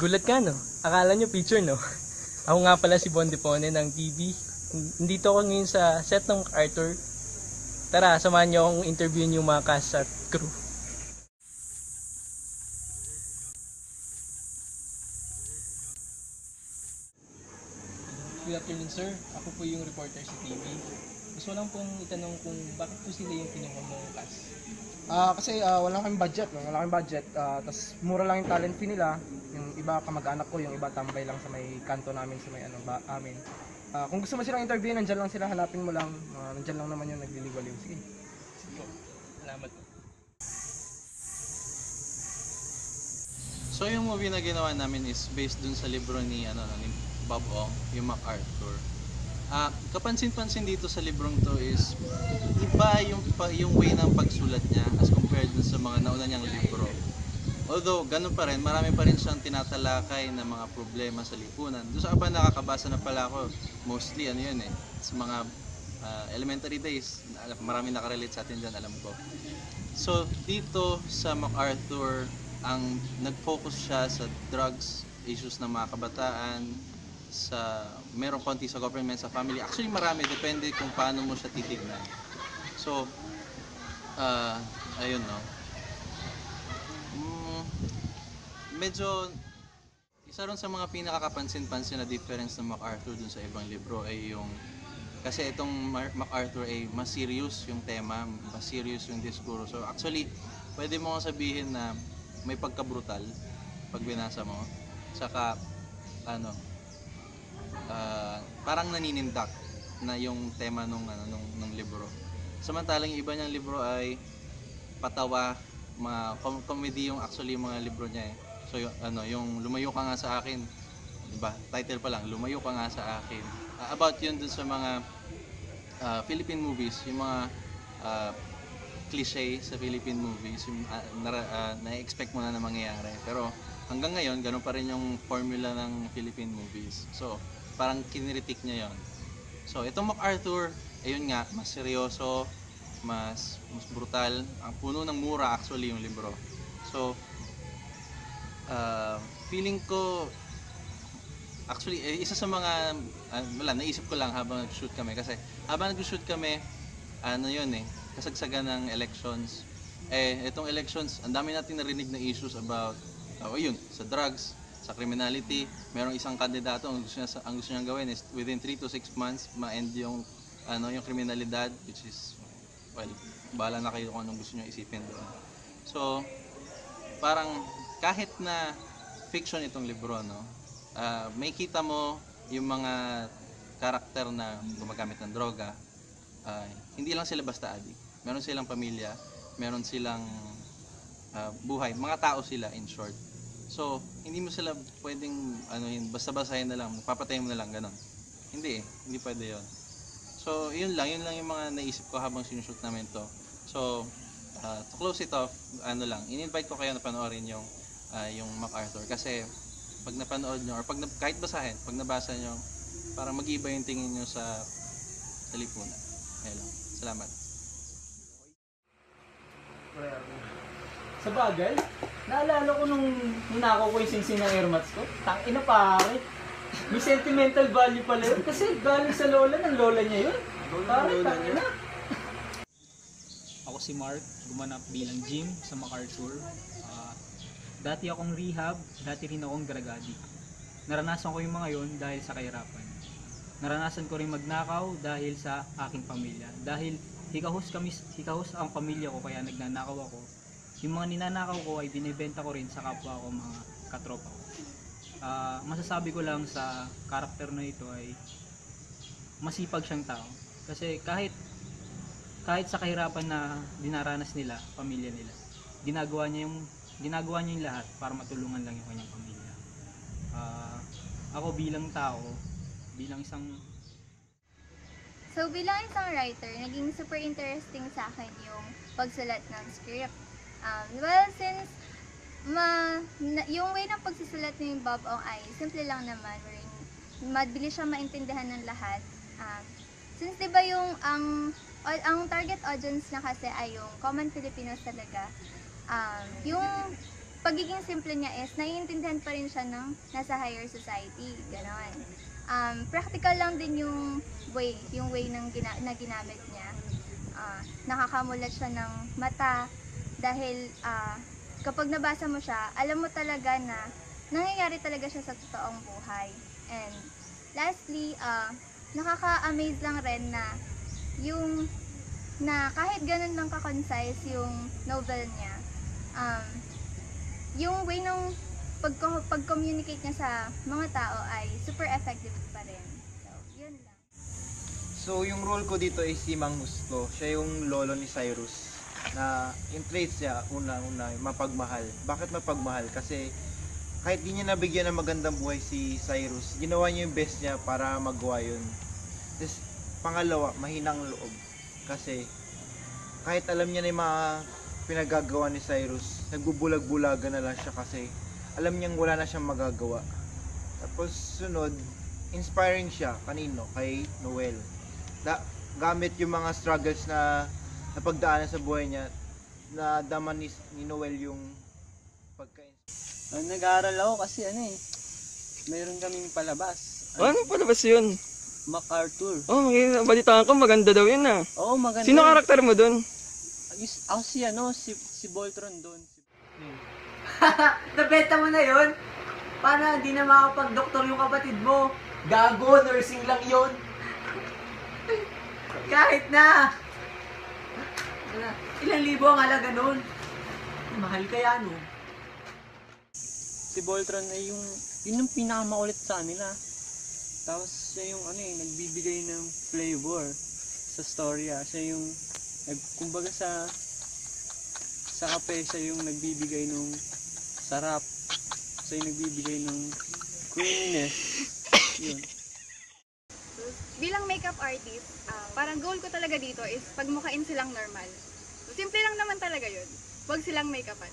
Gulat ka, no? Akala nyo picture, no? Ako nga pala si Bon Depone ng TV. Nandito ako ngayon sa set ng Arthur. Tara, samahan nyo akong interviewin yung mga cast at crew. Good afternoon, sir. Ako po yung reporter sa TV. Gusto lang pong itanong kung bakit po sila yung kinuha mong cast. Kasi wala kaming budget, no? Wala kaming budget. Tas mura lang yung talent fee nila. Yung iba kamag-anak ko, yung iba tambay lang sa may kanto namin, sa may amin. Kung gusto mo silang interview, nandyan lang sila, hanapin mo lang. Nandyan lang naman yung nagliliwaliw. Sige. Sige po. Salamat po. So yung movie na ginawa namin is based dun sa libro ni ni Bob Ong, yung MacArthur. Kapansin-pansin dito sa librong to is iba yung way ng pagsulat niya as compared dun sa mga nauna niyang libro. Although ganun pa rin, marami pa rin siyang tinatalakay na mga problema sa lipunan. Doon sa abang nakakabasa na pala ako, mostly sa mga elementary days, marami nakarelate sa atin dyan, alam ko. So dito sa MacArthur, ang nag-focus siya sa drugs, issues ng mga kabataan, sa merong konti sa government, sa family. Actually marami, depende kung paano mo siya titignan. So ayun, no. Medyo isa ron sa mga pinakakapansin-pansin na difference ng MacArthur dun sa ibang libro ay yung kasi itong MacArthur ay mas serious yung tema, mas serious yung diskuro. So actually, pwede mo sabihin na may pagka-brutal pag binasa mo. Saka parang naninindak na yung tema nung libro. Samantalang yung iba niyang libro ay patawa, mga comedy yung actually yung mga libro niya eh. So yung Lumayo Ka Nga Sa Akin, diba? Title pa lang, Lumayo Ka Nga Sa Akin. About yun dun sa mga Philippine movies, yung mga cliche sa Philippine movies, yung na-expect mo na mangyayari. Pero hanggang ngayon, ganun pa rin yung formula ng Philippine movies. So, parang kiniritik niya yon. So, itong MacArthur, ayun nga, mas seryoso, mas brutal. Ang puno ng mura actually yung libro. So, feeling ko, actually, isa sa mga, naisip ko lang habang nag-shoot kami. Kasi habang nag-shoot kami, kasagsagan ng elections. Itong elections, ang dami natin narinig na issues about, sa drugs, sa criminality. Merong isang kandidato, ang gusto niyang gawin is within 3 to 6 months, ma-end yung kriminalidad, which is, bahala na kayo kung anong gusto niyo isipin doon. So, parang kahit na fiction itong libro, may kita mo yung mga karakter na gumagamit ng droga. Hindi lang sila basta addict. Meron silang pamilya, meron silang buhay, mga tao sila in short. So, hindi mo sila pwedeng basta-basahin na lang, papatayin mo na lang, ganon. Hindi pwede yon. So, yun lang yung mga naisip ko habang sinushoot namin to. So, to close it off, in-invite ko kayo na panoorin yung MacArthur kasi pag napanood nyo or kahit basahin, pag nabasa nyo, parang mag-iba yung tingin nyo sa lipunan. Ayun lang. Salamat. Sa bagay, naalala ko nung ninakaw ko yung singsing ng airmats ko. Tangina pare. May sentimental value pala yun. Kasi galing sa lola ng lola niya yun. Pare, tangina. Ako si Mark, gumanap bilang Jim sa MacArthur. Dati akong rehab, dati rin akong drug addict. Naranasan ko yung mga yon dahil sa kahirapan. Naranasan ko rin magnakaw dahil sa aking pamilya. Dahil hikahos ang pamilya ko kaya nagnanakaw ako. Yung mga ninanakaw ko ay binibenta ko rin sa kapwa ko, mga katropa ko. Masasabi ko lang sa karakter na ito ay masipag siyang tao. Kasi kahit sa kahirapan na dinaranas nila, pamilya nila, ginagawa niya yung lahat para matulungan lang yung kanyang pamilya. Ako bilang tao, bilang isang writer, naging super interesting sa akin yung pagsulat ng script. Since yung way ng pagsusulat ni Bob Ong ay simple lang naman, mabilis siya maintindihan ng lahat. Since diba yung ang target audience na kasi ay yung common Filipinos talaga, yung pagiging simple niya is naiintindihan pa rin siya ng nasa higher society, gano'n. Practical lang din yung way na ginamit niya. Nakakamulat siya ng mata dahil kapag nabasa mo siya, alam mo talaga na nangyayari talaga siya sa totoong buhay. And lastly, nakaka-amaze lang rin na kahit ganun lang ka-concise yung novel niya, yung way ng pag-communicate niya sa mga tao ay super effective pa rin. So, yun lang. So, yung role ko dito ay si Mang Husto. Siya yung lolo ni Cyrus. Na yung traits niya, una, mapagmahal. Bakit mapagmahal? Kasi kahit di niya nabigyan ng magandang buhay si Cyrus, ginawa niya yung best niya para magawa yun. Tapos, pangalawa, mahinang loob. Kasi kahit alam niya na yung mga pinagagawa ni Cyrus, nagbubulag-bulagan na lang siya kasi alam niyang wala na siyang magagawa. Tapos sunod, inspiring siya kanino? Kay Noel. Gamit yung mga struggles na napagdaanan sa buhay niya, na daman ni Noel yung pagka-inspire. Nag-aaral ako kasi mayroon kaming palabas. Ano palabas yun? MacArthur. Oh, balitaan ko, maganda daw yun ah. Oo, maganda. Sino karakter mo dun? Ako si Voltron doon. Nabenta mo na yun? Paano hindi na makapag-doktor yung kapatid mo? Gago, nursing lang yun. Kahit na. Ilang libo ang halaga nun? Mahal kaya no? Si Voltron ay yun yung pinakamakulit sa kanila. Tapos siya yung nagbibigay ng flavor sa storya. Siya yung kumbaga sa kape, siya yung nagbibigay ng sarap. Siya yung nagbibigay ng creaminess. Yun. Bilang makeup artist, parang goal ko talaga dito is pagmukhain silang normal. So, simple lang naman talaga yun. Huwag silang make-upan.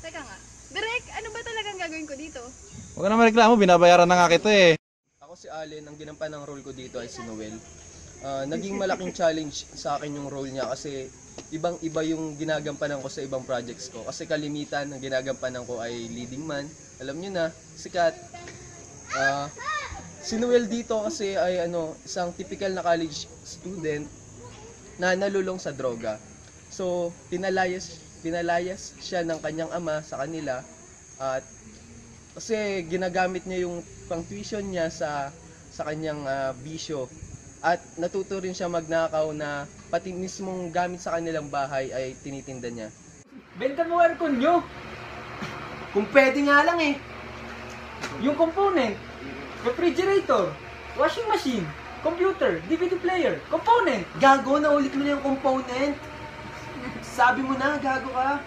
Teka nga, Direk, ano ba talagang gagawin ko dito? Huwag ka naman reklamo, binabayaran na nga kita eh. Ako si Allen, ang ginampan ng role ko dito ay si Noel. Naging malaking challenge sa akin yung role niya kasi ibang-iba yung ginagampanan ko sa ibang projects ko. Kasi kalimitan ng ginagampanan ko ay leading man. Alam niyo na, sikat. Si Noel dito kasi ay isang typical na college student na nalulong sa droga. So, pinalayas siya ng kanyang ama sa kanila at kasi ginagamit niya yung pang-tuition niya sa kanyang bisyo. At natuto rin siya magnakaw na pati mismong gamit sa kanilang bahay ay tinitinda niya. Benta mo aircon nyo! Kung pwede nga lang yung component, refrigerator, washing machine, computer, DVD player, component! Gago, naulit mo na yung component! Sabi mo na, gago ka!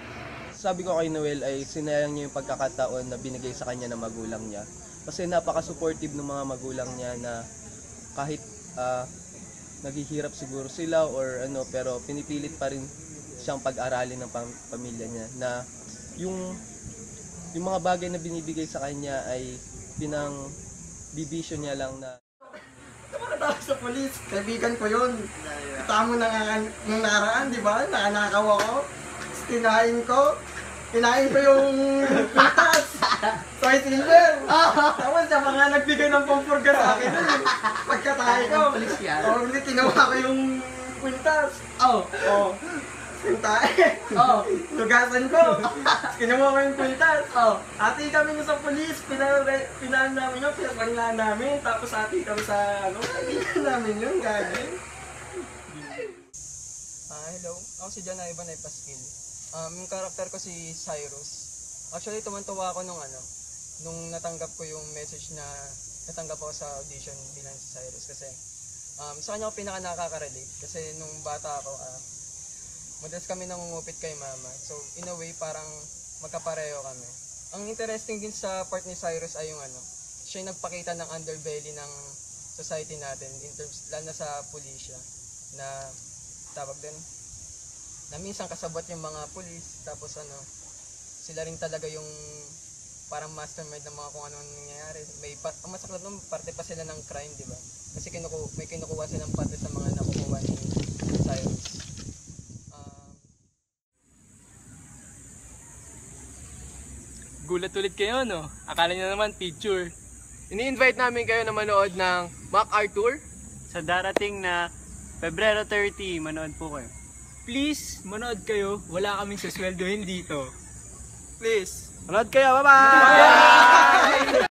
Sabi ko kay Noel ay sinayang niya yung pagkakataon na binigay sa kanya ng magulang niya. Kasi napaka-supportive ng mga magulang niya na kahit naghihirap siguro sila or pero pinipilit pa rin siyang pag-aralin ng pamilya niya na yung mga bagay na binibigay sa kanya ay bibisyo niya lang na Nakatawag sa polis, kaibigan ko yun. Tamo na nga nung nakaraan, di ba? Nakanakaw ako. Tinahin ko yung pitas. Soy silver. Tapos siya mga nagbigay ng pampurga sa akin. Pagkatahi ko. Hindi, kinuha ko yung kwintas. Pintahe. Lugasan ko. Kinuha ko yung kwintas. Ati kami sa polis. Pinahan namin yun. Pinapanglaan namin. Tapos ati kami sa kaibigan namin yun. Gagin. Hello. Ako si John Ivan ay Pasquil. Yung karakter ko si Cyrus. Actually, tumantawa ako nung natanggap ko yung message na natanggap ako sa audition bilang si Cyrus kasi sa kanya ako pinaka nakaka-relate kasi nung bata ako madalas kami nangungupit kay mama. So, in a way, parang magkapareho kami. Ang interesting din sa part ni Cyrus ay yung siya yung nagpakita ng underbelly ng society natin in terms, lalo na sa pulisya na tawag din na minsan kasabot yung mga pulis tapos sila rin talaga yung parang mastermind ng mga kung ano nangyayari. Ang masakit nun, parte pa sila ng crime, di ba? Kasi may kinukuha silang parte sa mga nakukuha ni Cyrus. Gulat ulit kayo, no? Akala niyo naman picture. Ini-invite namin kayo na manood ng MacArthur. Sa darating na Pebrero 30, manood po kayo. Please, manood kayo. Wala kaming susweldohin dito. Please. Manood kayo, bye-bye!